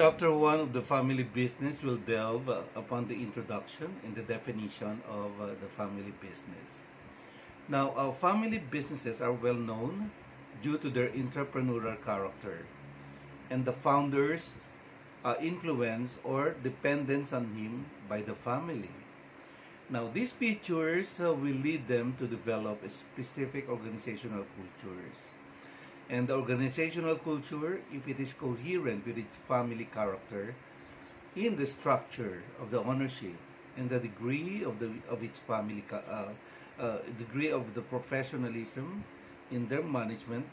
Chapter 1 of the family business will delve upon the introduction and the definition of the family business. Now, family businesses are well known due to their entrepreneurial character and the founder's influence or dependence on him by the family. Now, these features will lead them to develop a specific organizational cultures. And the organizational culture, if it is coherent with its family character, in the structure of the ownership and the degree of its degree of the professionalism in their management,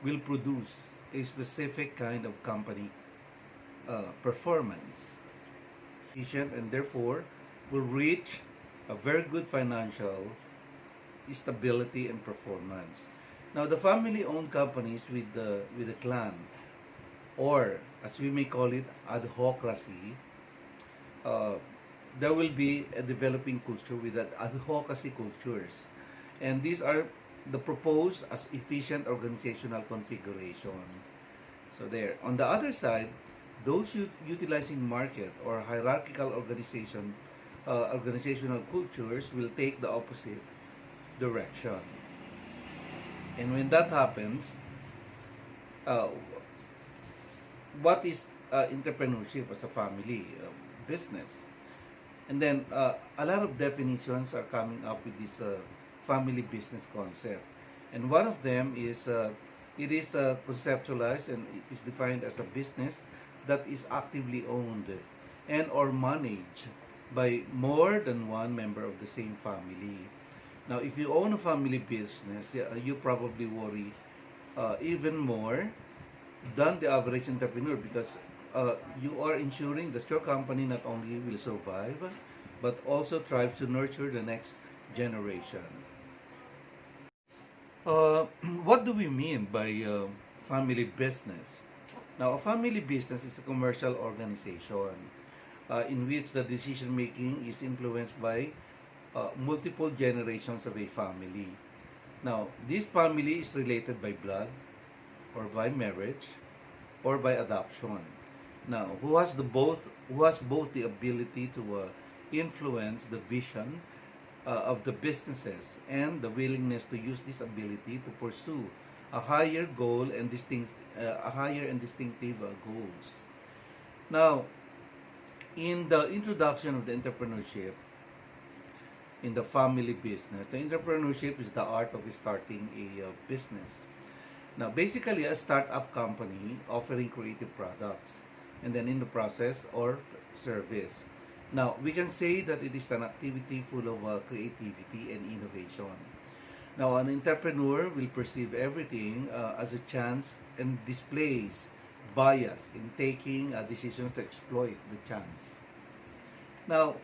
will produce a specific kind of company performance, and therefore will reach a very good financial stability and performance. Now, the family-owned companies with the clan, or as we may call it, adhocracy, uh, there will be a developing culture with that advocacy cultures, and these are the proposed as efficient organizational configuration. So there. On the other side, those utilizing market or hierarchical organizational cultures will take the opposite direction. And when that happens, uh, what is entrepreneurship as a family business? And then a lot of definitions are coming up with this family business concept. And one of them is it is conceptualized and it is defined as a business that is actively owned and or managed by more than one member of the same family. Now, if you own a family business, you probably worry even more than the average entrepreneur because you are ensuring that your company not only will survive, but also tries to nurture the next generation. Uh, what do we mean by family business? Now, a family business is a commercial organization in which the decision making is influenced by multiple generations of a family. Now, this family is related by blood or by marriage or by adoption. Now, who has both the ability to influence the vision of the businesses and the willingness to use this ability to pursue a higher goal and a higher and distinctive goals. Now, in the introduction of the entrepreneurship in the family business, the entrepreneurship is the art of starting a business. Now, basically, a startup company offering creative products, and then in the process or service. Now, we can say that it is an activity full of creativity and innovation. Now, an entrepreneur will perceive everything as a chance and displays bias in taking decisions to exploit the chance. Now,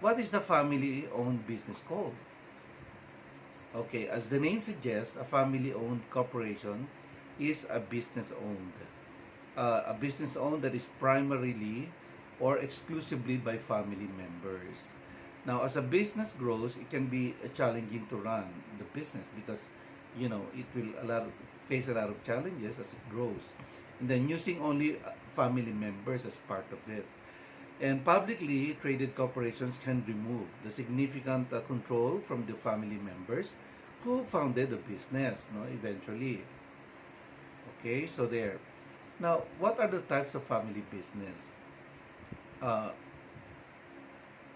what is the family-owned business called? Okay, as the name suggests, a family-owned corporation is a business-owned. A business-owned that is primarily or exclusively by family members. Now, as a business grows, it can be challenging to run the business because, it will face a lot of challenges as it grows. And then using only family members as part of it. And publicly traded corporations can remove the significant control from the family members who founded the business, eventually. Okay, so there. Now, what are the types of family business? Uh,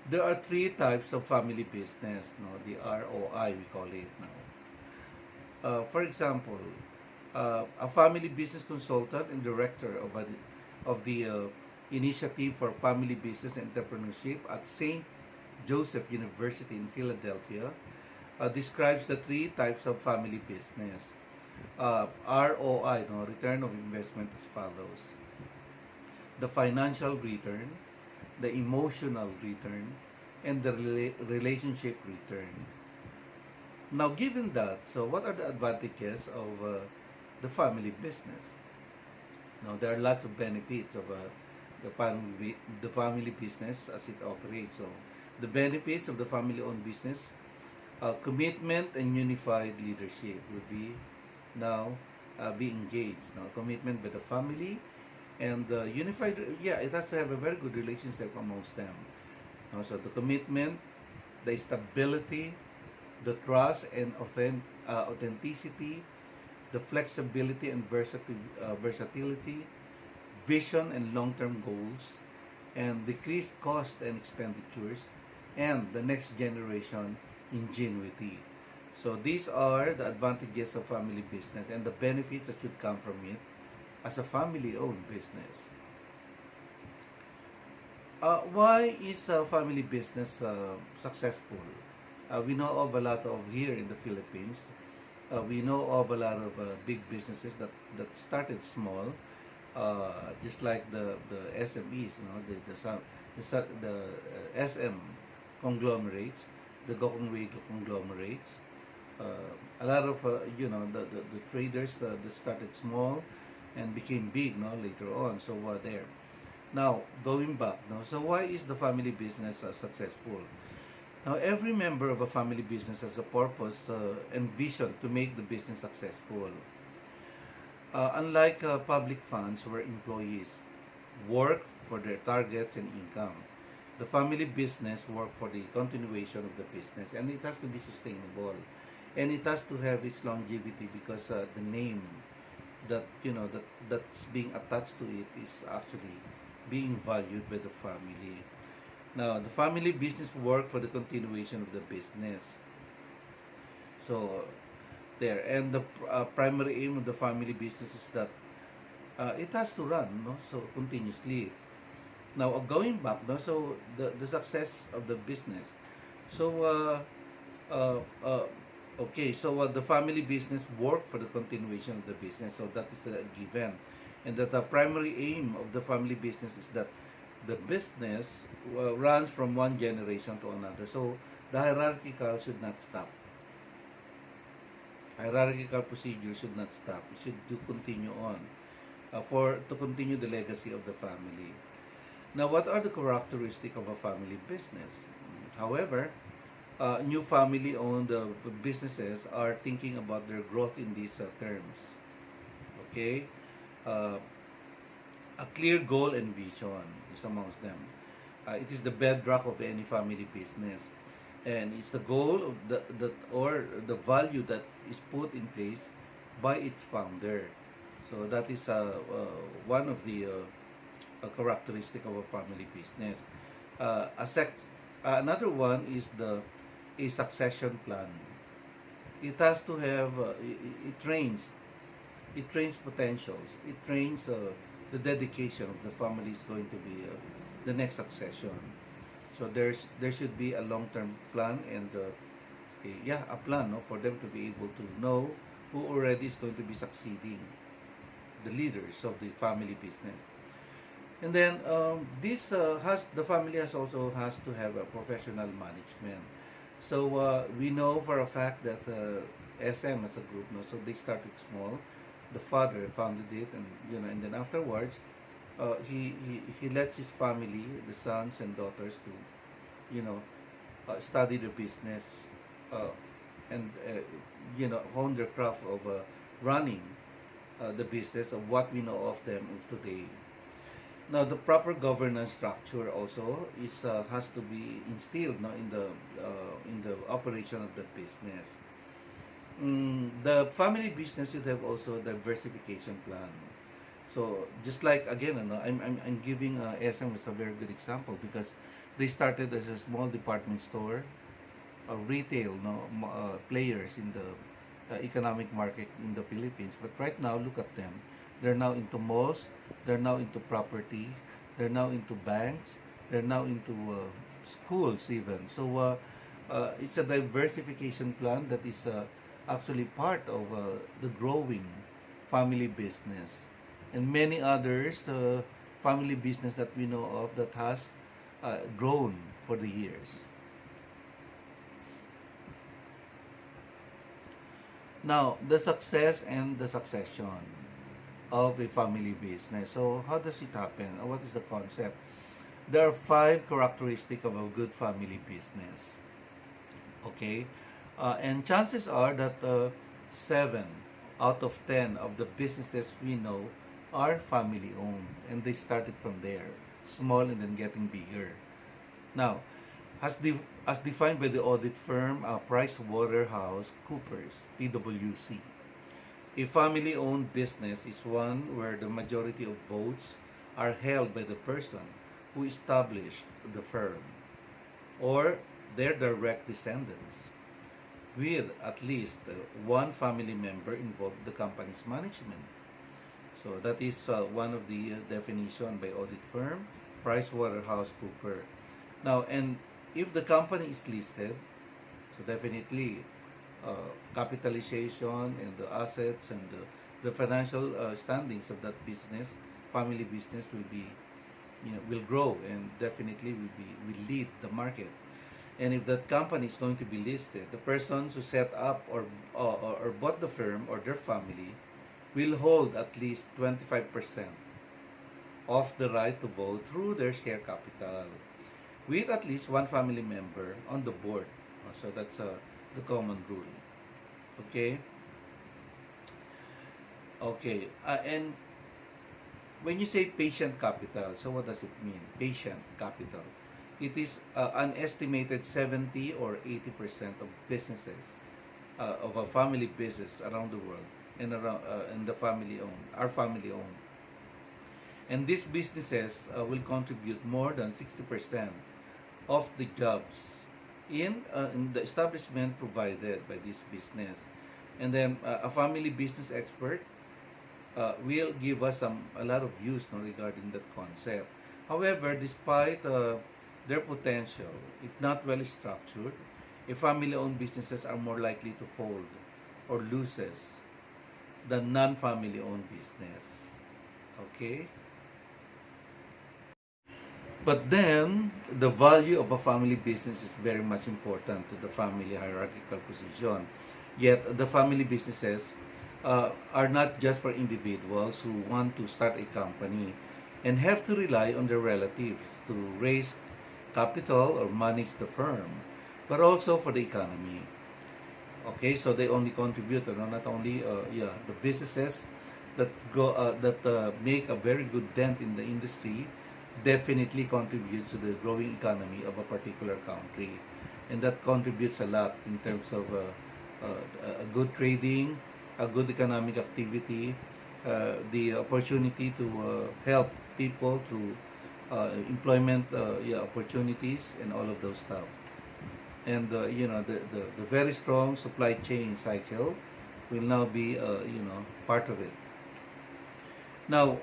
there are three types of family business, the ROI we call it now. For example, a family business consultant and director of the Initiative for Family Business Entrepreneurship at St. Joseph University in Philadelphia describes the three types of family business. ROI, return of investment as follows. The financial return, the emotional return, and the relationship return. Now, given that, so what are the advantages of the family business? Now, there are lots of benefits of the family business as it operates. So, the benefits of the family-owned business, commitment and unified leadership will be now be engaged. Now, commitment by the family And unified, yeah, it has to have a very good relationship amongst them. So the commitment, the stability, the trust and authenticity, the flexibility and versatility, vision and long-term goals, and decreased cost and expenditures, and the next generation ingenuity. So these are the advantages of family business and the benefits that should come from it as a family-owned business. Why is family business successful? We know of a lot of here in the Philippines. We know of a lot of big businesses that started small, just like the SMEs, SM conglomerates, the Gokongwei conglomerates. A lot of the traders that started small and became big, no, later on. So there. Now going back, no. So why is the family business successful? Now, every member of a family business has a purpose and vision to make the business successful. Unlike public funds where employees work for their targets and income, the family business work for the continuation of the business, and it has to be sustainable, and it has to have its longevity because the name that that's being attached to it is actually being valued by the family. Now, the family business work for the continuation of the business. So, there. And the primary aim of the family business is that it has to run, no? So, continuously. Now, going back, no? So, the success of the business. So, okay, so the family business work for the continuation of the business. So, that is the given. And that the primary aim of the family business is that the business runs from one generation to another. So the hierarchical should not stop. Hierarchical procedure should not stop. It should do continue on for to continue the legacy of the family. Now, what are the characteristics of a family business? However, new family-owned businesses are thinking about their growth in these terms. Okay. A clear goal and vision is amongst them. It is the bedrock of any family business, and it's the goal of or the value that is put in place by its founder. So that is one of the characteristic of a family business. Another one is a succession plan. It has to have it trains potentials. It trains the dedication of the family is going to be the next succession. So there should be a long-term plan and a plan, no, for them to be able to know who already is going to be succeeding, the leaders of the family business. And then this the family has to have a professional management. So we know for a fact that SM as a group, no, so they started small. The father founded it, and then afterwards, he lets his family, the sons and daughters, to, study the business, and hone their craft of running the business of what we know of them of today. Now, the proper governance structure also has to be instilled, no, in the operation of the business. The family business should have also a diversification plan. So just like again, I'm giving SM as a very good example because they started as a small department store, retail, players in the economic market in the Philippines. But right now, look at them. They're now into malls. They're now into property. They're now into banks. They're now into schools even. So it's a diversification plan that is actually part of the growing family business, and many others family business that we know of that has grown for the years. Now, the success and the succession of a family business. So how does it happen? What is the concept? There are 5 characteristics of a good family business. Okay? And chances are that 7 out of 10 of the businesses we know are family owned, and they started from there, small and then getting bigger. Now, as defined by the audit firm PricewaterhouseCoopers (PwC), a family-owned business is one where the majority of votes are held by the person who established the firm or their direct descendants, with at least one family member involved in the company's management. So that is one of the definition by audit firm PricewaterhouseCoopers. Now, and if the company is listed, so definitely capitalization and the assets and the financial standings of that business, family business will be, will grow and definitely will lead the market. And if that company is going to be listed, the persons who set up or bought the firm or their family will hold at least 25% of the right to vote through their share capital, with at least one family member on the board. So that's the common rule. Okay. Okay. And when you say patient capital, so what does it mean? Patient capital. It is an estimated 70 or 80% of businesses of a family business around the world and the family owned, are family owned. And these businesses will contribute more than 60% of the jobs in the establishment provided by this business. And then a family business expert will give us a lot of views, no, regarding that concept. However, despite their potential, if not well structured, a family-owned businesses are more likely to fold or loses than non-family-owned business. Okay? But then, the value of a family business is very much important to the family hierarchical position. Yet, the family businesses are not just for individuals who want to start a company and have to rely on their relatives to raise capital or manage the firm, but also for the economy. Okay, so they only contribute, not only the businesses that make a very good dent in the industry definitely contributes to the growing economy of a particular country, and that contributes a lot in terms of a good trading, a good economic activity, the opportunity to help people through employment opportunities and all of those stuff. And the very strong supply chain cycle will now be part of it. Now,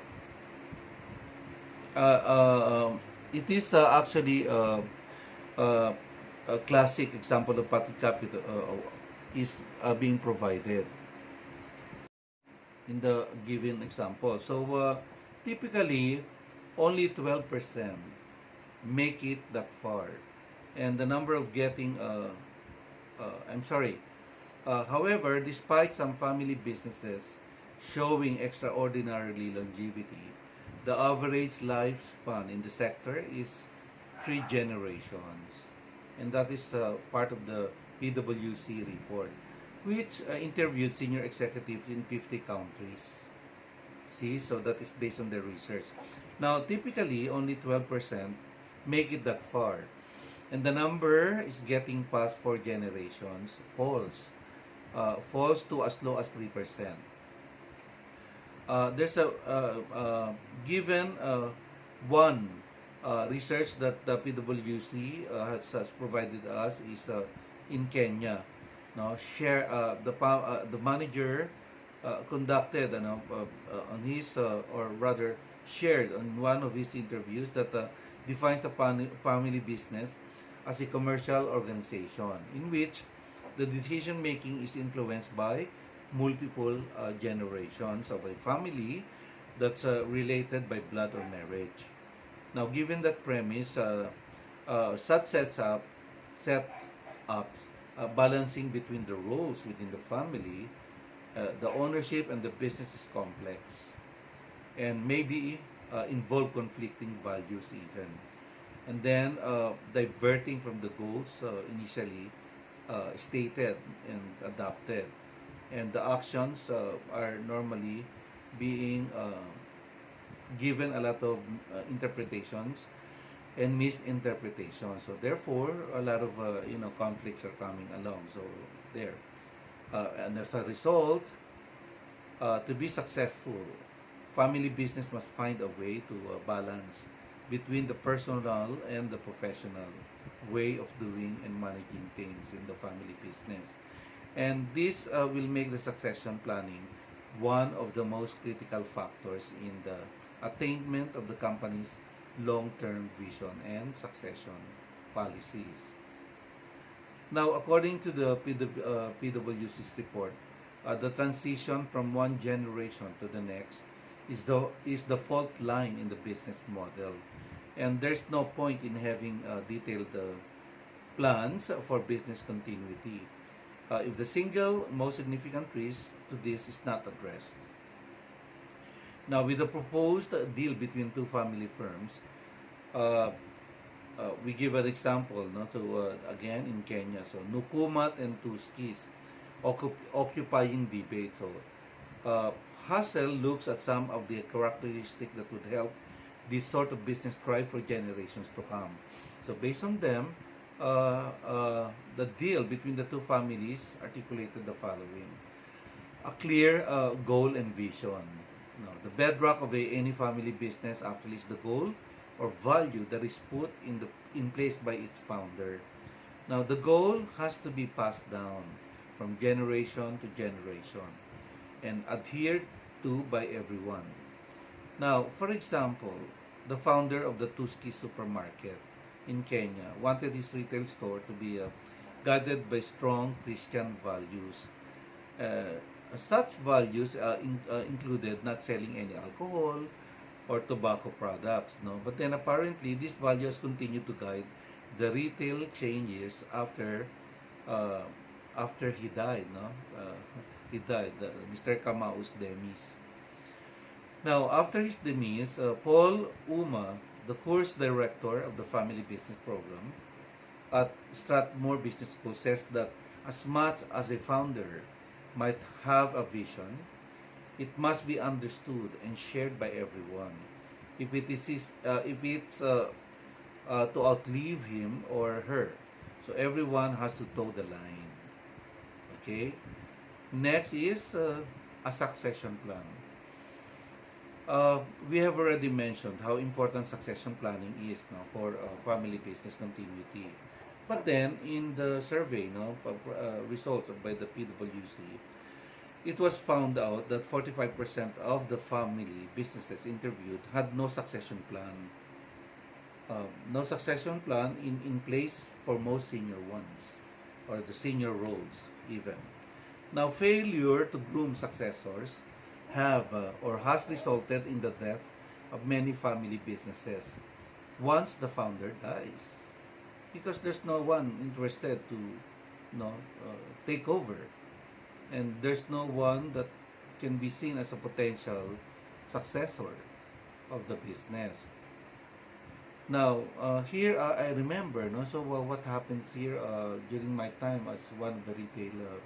it is actually a classic example of public capital is being provided in the given example. So typically, only 12% make it that far, and the number of getting I'm sorry. However, despite some family businesses showing extraordinarily longevity, the average lifespan in the sector is 3 generations, and that is part of the PwC report, which interviewed senior executives in 50 countries. See, so that is based on their research. Now, typically, only 12% make it that far, and the number is getting past 4 generations, falls to as low as 3%. There's a given one research that the PwC has provided us is in Kenya. No, share the manager conducted on his or rather shared on one of his interviews that defines a family business as a commercial organization in which the decision making is influenced by multiple generations of a family that's related by blood or marriage. Now, given that premise, such set ups balancing between the roles within the family, the ownership and the business is complex and maybe involve conflicting values even. And then diverting from the goals initially stated and adopted. And the actions are normally being given a lot of interpretations and misinterpretations. So therefore, a lot of conflicts are coming along. So there, and as a result, to be successful, family business must find a way to balance between the personal and the professional way of doing and managing things in the family business. And this will make the succession planning one of the most critical factors in the attainment of the company's long-term vision and succession policies. Now, according to the PwC's report, the transition from one generation to the next is the fault line in the business model, and there's no point in having detailed plans for business continuity if the single most significant risk to this is not addressed. Now, with the proposed deal between two family firms, uh, we give an example, no, to again in Kenya. So Nukumat and Tuskis occupying debate. So uh, Hassel looks at some of the characteristics that would help this sort of business thrive for generations to come. So based on them, the deal between the two families articulated the following: a clear goal and vision. No, the bedrock of any family business actually is the goal or value that is put in place by its founder. Now, the goal has to be passed down from generation to generation and adhered to by everyone. Now, for example, the founder of the Tuski supermarket in Kenya wanted his retail store to be guided by strong Christian values. Such values included not selling any alcohol or tobacco products, no. But then apparently these values continue to guide the retail chain years uh, after he died, no. He died, Mr. Kamau's demise. Now, after his demise, Paul Uma, the course director of the family business program at Strathmore Business School, says that as much as a founder might have a vision, it must be understood and shared by everyone. If it's to outlive him or her, so everyone has to toe the line. Okay. Next is a succession plan. We have already mentioned how important succession planning is now for family business continuity. But then in the survey, results by the PwC, it was found out that 45% of the family businesses interviewed had no succession plan. No succession plan in place for most senior ones, or the senior roles even. Now, failure to groom successors have or has resulted in the death of many family businesses once the founder dies, because there's no one interested to take over, and there's no one that can be seen as a potential successor of the business. Now, here I remember, no, so what happens here during my time as one of the retail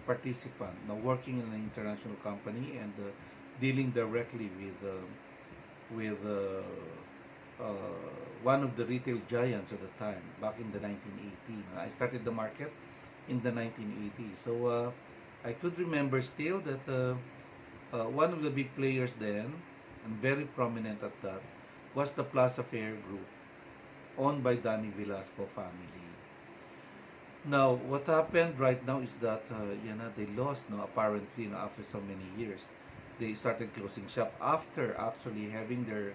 participant, now working in an international company and dealing directly with one of the retail giants at the time, back in the 1980s. I started the market in the 1980s. So I could remember still that one of the big players then, and very prominent at that, was the Plaza Fair Group, owned by Danny Velasco family. Now, what happened right now is that they lost, no, apparently, no, after so many years. They started closing shop after actually having their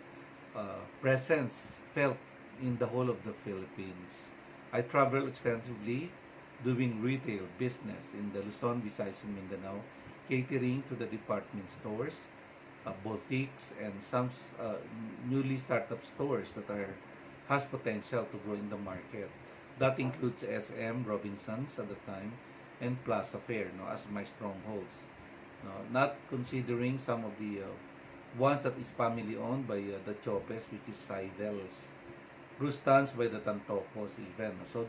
presence felt in the whole of the Philippines. I traveled extensively doing retail business in the Luzon, Visayas, and Mindanao, catering to the department stores, boutiques, and some newly startup stores that has potential to grow in the market. That includes SM, Robinsons at the time, and Plaza Fair, no, as my strongholds. No, not considering some of the ones that is family owned by the Chopes, which is Seidels, Rustans by the Tantocos even. So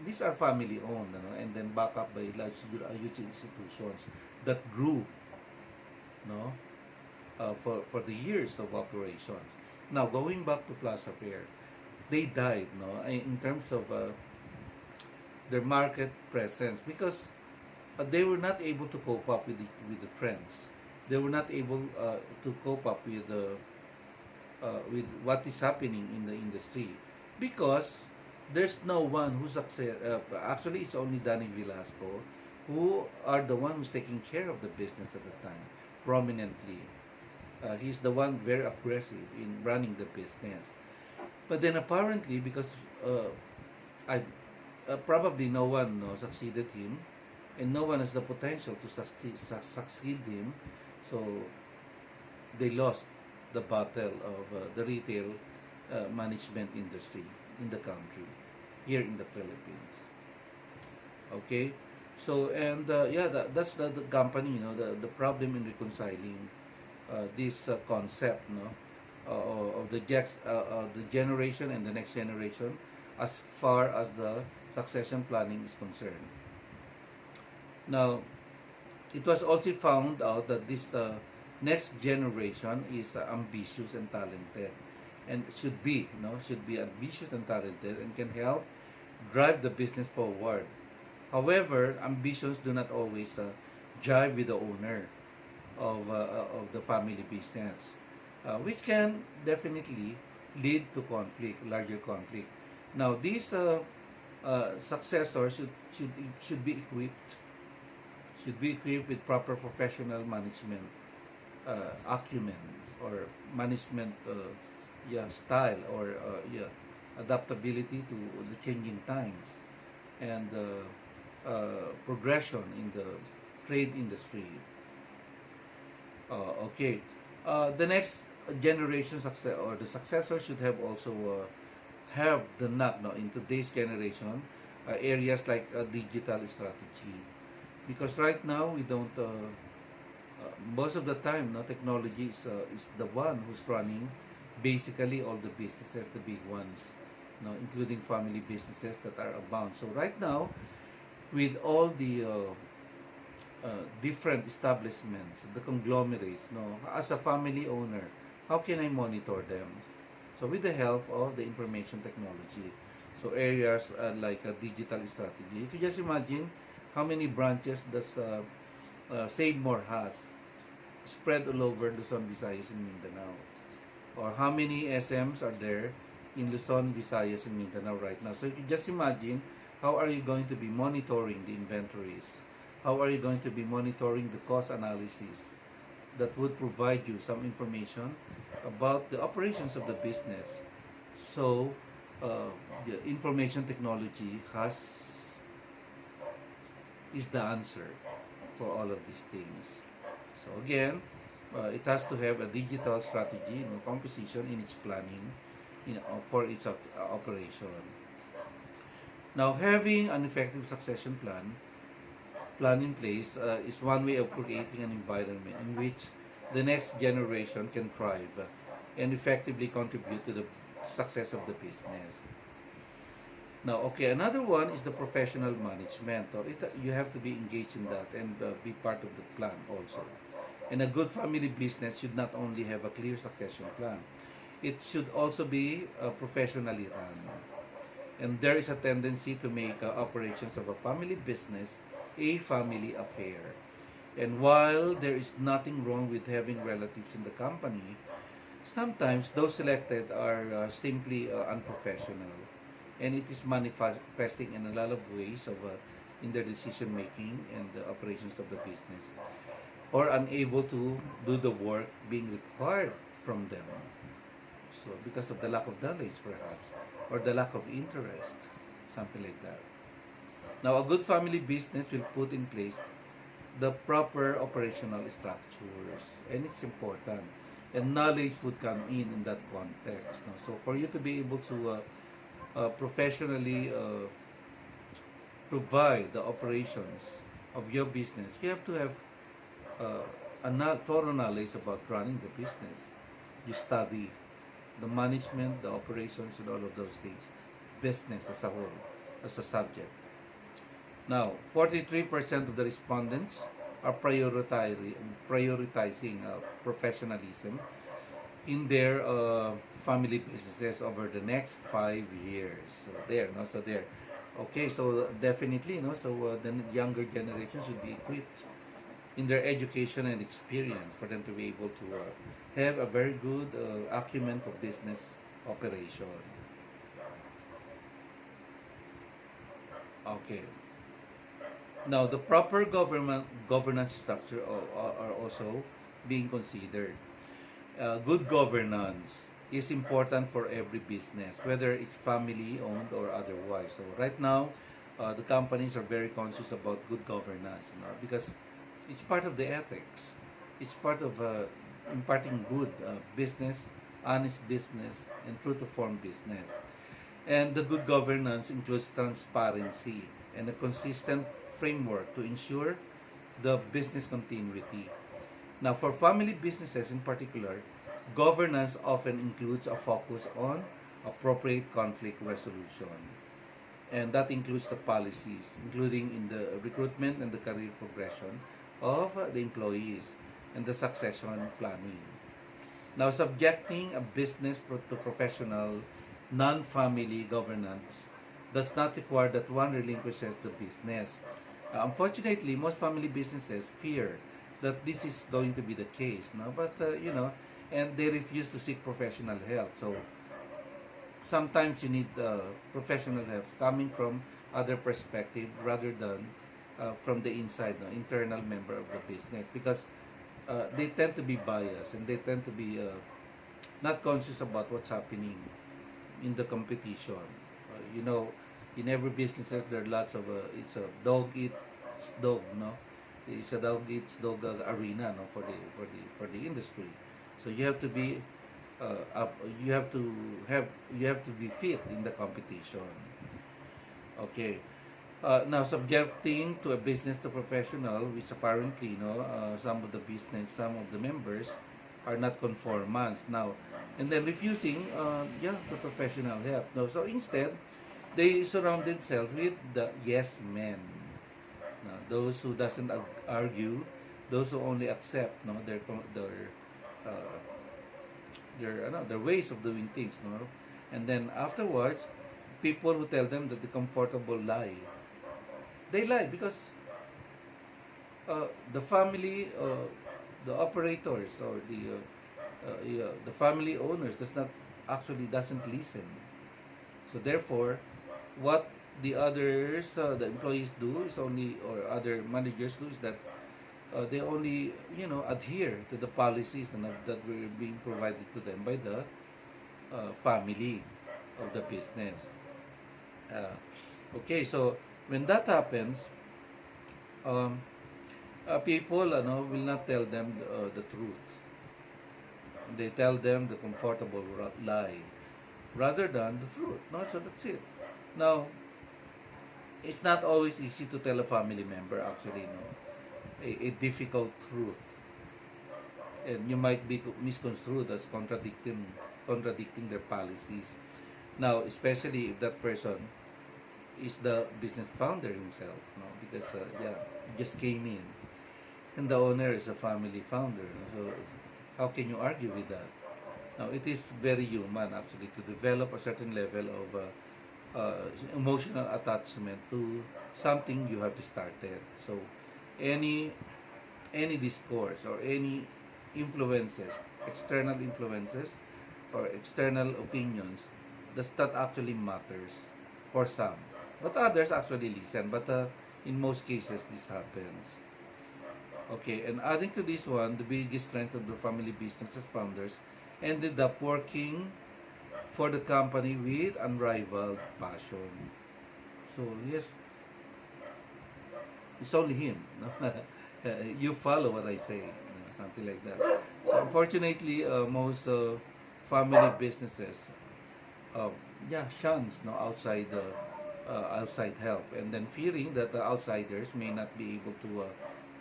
these are family owned, and then backed up by large huge institutions that grew, no, for the years of operations. Now, going back to Plaza Fair, they died, no, in terms of their market presence because they were not able to cope up with the trends. They were not able to cope up with what is happening in the industry because there's no one who's success. Actually, it's only Danny Velasco who are the one who's taking care of the business at the time prominently. He's the one very aggressive in running the business. But then apparently, because I probably no one succeeded him, and no one has the potential to succeed him, so they lost the battle of the retail management industry in the country, here in the Philippines. Okay, so and yeah, that's the company, the problem in reconciling this concept, of the generation and the next generation, as far as the succession planning is concerned. Now, it was also found out that this next generation is ambitious and talented, and should be ambitious and talented, and can help drive the business forward. However, ambitions do not always jive with the owner of the family business, which can definitely lead to larger conflict. Now, these successors should be equipped with proper professional management acumen, or management style, or adaptability to the changing times, and progression in the trade industry. Okay. The next generation success, or the successor, should have also have the knack, in today's generation, areas like digital strategy, because right now we don't most of the time, technology is the one who's running basically all the businesses, the big ones, including family businesses that are abound. So right now, with all the different establishments, the conglomerates, as a family owner, how can I monitor them? So with the help of the information technology, so areas like a digital strategy, you can just imagine how many branches does Save More has spread all over Luzon, Visayas, and Mindanao, or how many SMs are there in Luzon, Visayas, and Mindanao right now. So you can just imagine, how are you going to be monitoring the inventories? How are you going to be monitoring the cost analysis that would provide you some information about the operations of the business? So the information technology is the answer for all of these things. So again, it has to have a digital strategy, composition in its planning, for its operation. Now, having an effective succession plan in place is one way of creating an environment in which the next generation can thrive and effectively contribute to the success of the business. Now, okay, another one is the professional management. So you have to be engaged in that and be part of the plan also. And a good family business should not only have a clear succession plan, it should also be professionally run. And there is a tendency to make operations of a family business a family affair. And while there is nothing wrong with having relatives in the company, sometimes those selected are simply unprofessional. And it is manifesting in a lot of ways in their decision making and the operations of the business, or unable to do the work being required from them. So because of the lack of knowledge, perhaps, or the lack of interest, something like that. Now, a good family business will put in place the proper operational structures, and it's important. And knowledge would come in that context. So for you to be able to professionally provide the operations of your business, you have to have thorough knowledge about running the business. You study the management, the operations, and all of those things. Business as a whole, as a subject. Now, 43% of the respondents are prioritizing professionalism in their family businesses over the next 5 years. So there, no, so there. Okay, so definitely, no, so the younger generation should be equipped in their education and experience for them to be able to have a very good acumen for business operation. Okay. Now, the proper governance structure are also being considered. Good governance is important for every business, whether it's family owned or otherwise. So right now, the companies are very conscious about good governance, because it's part of the ethics. It's part of imparting good business, honest business, and true to form business. And the good governance includes transparency and a consistent framework to ensure the business continuity. Now, for family businesses in particular, governance often includes a focus on appropriate conflict resolution. And that includes the policies, including in the recruitment and the career progression of the employees and the succession planning. Now, subjecting a business to professional, non-family governance does not require that one relinquishes the business. Unfortunately, most family businesses fear that this is going to be the case, no? But and they refuse to seek professional help. So sometimes you need professional help coming from other perspective rather than from the inside, no, internal member of the business, because they tend to be biased and they tend to be not conscious about what's happening in the competition. In every businesses there are lots of it's a dog eats dog, no. It's a dog eats dog arena, no, for the industry. So you have to be up. You have to be fit in the competition. Okay. Now, subjecting to a business to professional, which apparently, some of the members are not conformants now, and then refusing, the professional help. No, so instead, they surround themselves with the yes men. Now, those who doesn't argue, those who only accept, no, uh, their ways of doing things, no, and then afterwards, people who tell them that the comfortable lie. They lie because the family, the operators or the family owners doesn't listen. So therefore, what the others, the employees do is only, or other managers do, is that they only adhere to the policies that were being provided to them by the family of the business. Uh, okay, so when that happens, um, people will not tell them the truth. They tell them the comfortable lie rather than the truth. No, so that's it. Now, it's not always easy to tell a family member actually, a difficult truth, and you might be misconstrued as contradicting their policies. Now, especially if that person is the business founder himself, no? Because he just came in, and the owner is a family founder. So how can you argue with that? Now, it is very human actually to develop a certain level of emotional attachment to something you have started. So any discourse or any influences, external influences or external opinions, does that actually matters for some. But others actually listen. But in most cases, this happens. Okay, and adding to this one, the biggest strength of the family businesses founders ended up working for the company with unrivaled passion. So yes, it's only him. No? You follow what I say, something like that. So unfortunately, most family businesses, uh, shuns outside help, and then fearing that the outsiders may not be able to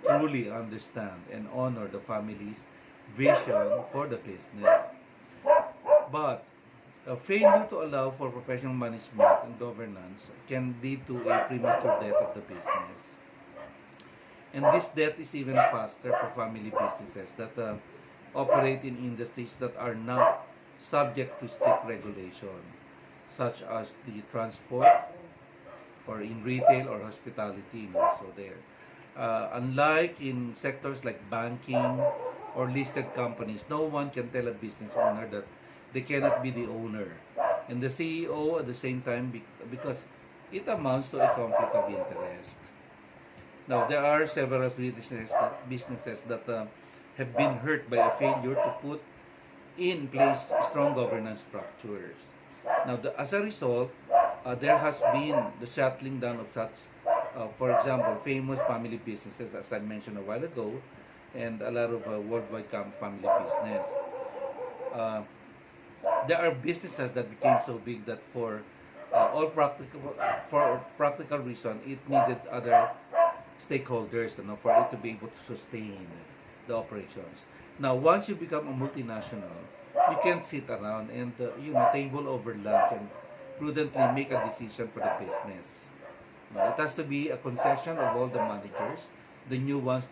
truly understand and honor the family's vision for the business. But a failure to allow for professional management and governance can lead to a premature death of the business. And this death is even faster for family businesses that operate in industries that are not subject to strict regulation, such as the transport or in retail or hospitality, also there. Unlike in sectors like banking or listed companies, no one can tell a business owner that they cannot be the owner and the CEO at the same time because it amounts to a conflict of interest. Now, there are several businesses that have been hurt by a failure to put in place strong governance structures. Now, as a result, there has been the settling down of such, for example, famous family businesses, as I mentioned a while ago, and a lot of worldwide family business. Uh, there are businesses that became so big that for practical reason, it needed other stakeholders, for it to be able to sustain the operations. Now, once you become a multinational, you can't sit around and table over lunch and prudently make a decision for the business. Now, it has to be a concession of all the managers. The new ones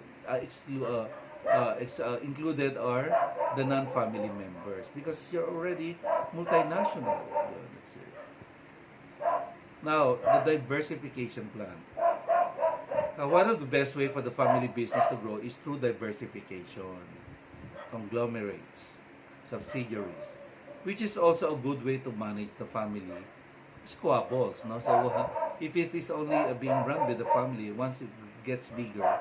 included are the non-family members because you're already multinational. Now, the diversification plan. Now, one of the best way for the family business to grow is through diversification, conglomerates, subsidiaries, which is also a good way to manage the family squabbles. No? So, if it is only being run by the family, once it gets bigger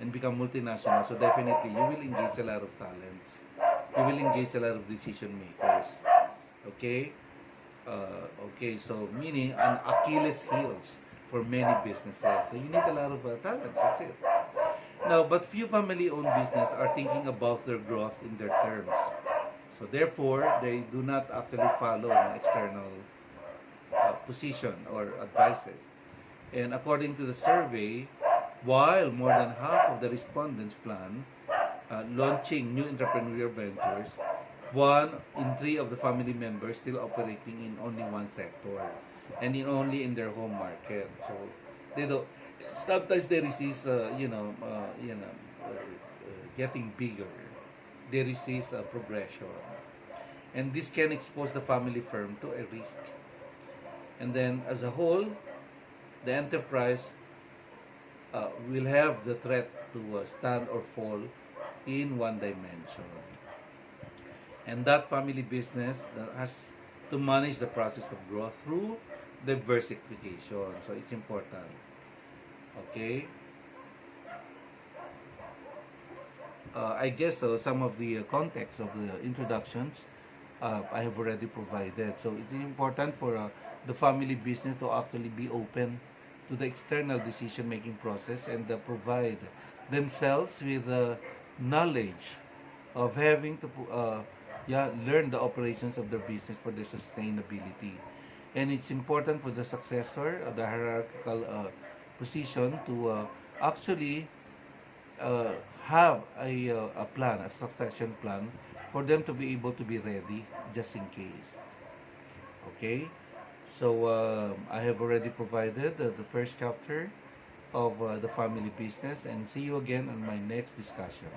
and become multinational, so definitely you will engage a lot of talents. You will engage a lot of decision makers. Okay? So meaning an Achilles heels for many businesses. So you need a lot of talents. That's it. Now, but few family-owned business are thinking about their growth in their terms. So therefore, they do not actually follow an external position or advices. And according to the survey, while more than half of the respondents plan launching new entrepreneurial ventures, 1 in 3 of the family members still operating in only one sector and only in their home market. So they don't. Sometimes they resist, getting bigger. They resist progression, and this can expose the family firm to a risk. And then, as a whole, the enterprise will have the threat to stand or fall in one dimension. And that family business has to manage the process of growth through diversification. So it's important. Okay. I guess some of the context of the introductions I have already provided. So it's important for the family business to actually be open to the external decision-making process and provide themselves with knowledge of having to learn the operations of their business for their sustainability. And it's important for the successor, the hierarchical position, to actually have a plan, a succession plan, for them to be able to be ready just in case. Okay? So I have already provided the first chapter of the family business, and see you again on my next discussion.